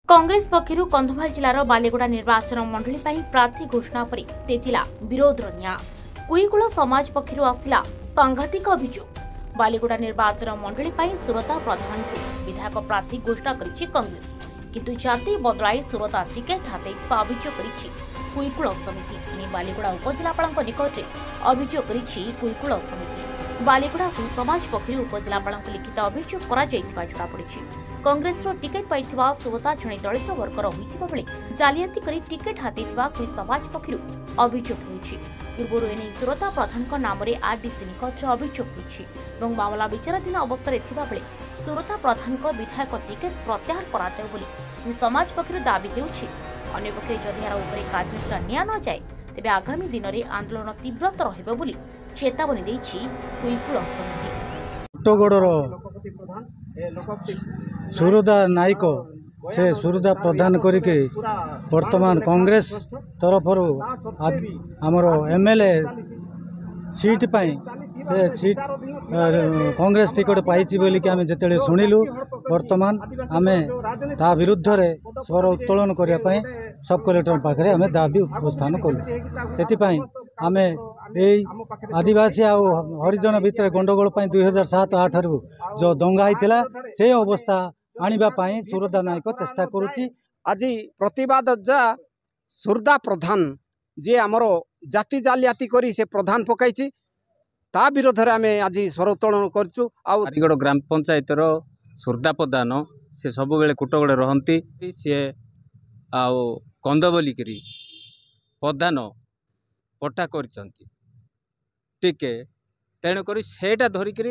कांग्रेस पक्षर कंधमाल जिलार बालीगुड़ा निर्वाचन मंडली प्रार्थी घोषणा पर तेजिला विरोध निया कुईकुल समाज पक्षर आसला सांघातिक अभियोग। बालीगुड़ा निर्वाचन मंडली सुरता प्रधान को विधायक प्रार्थी घोषणा करिछि कांग्रेस, किंतु जाति बदलाई सुरता टिकेट हातेइथिबा अभियोग करिछि कुईकुल समिति। बालीगुड़ा उपजिलापाल निकट में अभियोग करिछि कुईकुल समिति। बालीगुड़ा समाज पक्षर उपजिलापाल लिखित अभियोग करा जायतिबा जणा पड़िछि। कांग्रेस टिकेट पाइथिबा सुरता जणे दलित वर्गर होइथिबा बेले जालियाती करी टिकेट हातेइथिबा कुई समाज पक्षर अभियोग होइछि। पूर्व एने सुरता प्रधान नाम आरडीसी निकट अभियोग होइछि एवं मामला विचाराधीन अवस्था थिबा बेले सुरता प्रधान विधायक टिकेट प्रत्याहार करा जाय बोली कुई समाज पक्षर दाबी हेउछि। अन्य पक्षे जदि यार उपरे कार्यानुष्ठान निया न जाय तेबे आगामी दिन में आंदोलन तीव्रतर रहबे बोली चेतावनी दैछि कुईकुल समिति। सुरुदा नायक से सुरुदा प्रधान करके वर्तमान कांग्रेस तरफ आमर एमएलए सीट पाई से सीट कांग्रेस टिकट पाई बोली कि आम जिते शुणिलु वर्तमान आम ता विरुद्ध रे स्वर उत्तोलन करने सब कलेक्टर पाखे आम दाबी उपस्थान कलु। से आम यही आदिवासी आ हरिजन भितर गंडगोल 2007-08 जो दंगा होता से अवस्था आने सुरदा नायक चेष्टा करुच्ची। आज प्रतिवाद जा सुरदा प्रधान जी आमर जाति जालियाती करी से प्रधान पकाई ता विरोध में आम आज स्वर उत्तोलन करचु। आरिगड़ ग्राम पंचायत सुरदा प्रधान से सब बेले कुटगड़े रहती सी आउ कंद बोलिकी प्रधान पट्टा करके तेणुक सेटा धरिक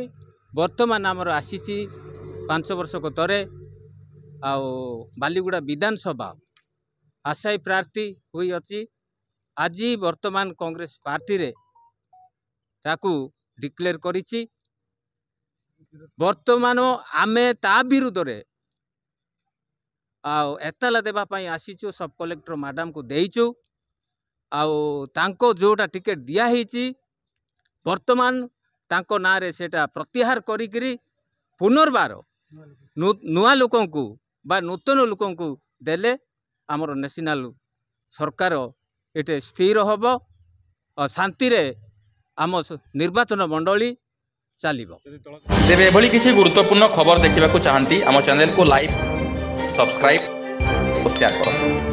बर्तमान आमर आसी 5 वर्ष को तरे आउ बालीगुड़ा विधानसभा आशायी प्रार्थी हुई अच्छी। आज वर्तमान कांग्रेस पार्टी रे ताकू डिक्लेयर करिछि। वर्तमान आमे ता विरुद्ध रे आउ एतला देबा पई आसीचु सब कलेक्टर मैडम को देइचु आउ तांको जोटा टिकेट दिया हिची वर्तमान तांको नारे सेटा प्रत्याहार करिकरी पुनर्बार नुआ लोकों को बा नूतन लोकों को देले आमर नेशनल सरकार एटे स्थिर होबो और शांति रे आम निर्वाचन मंडली चलिबो। तेबे एभली किछि गुरुत्वपूर्ण खबर देखिबाकू चाहंती आम चैनल को लाइक सब्सक्राइब और शेयर करନ୍ତୁ।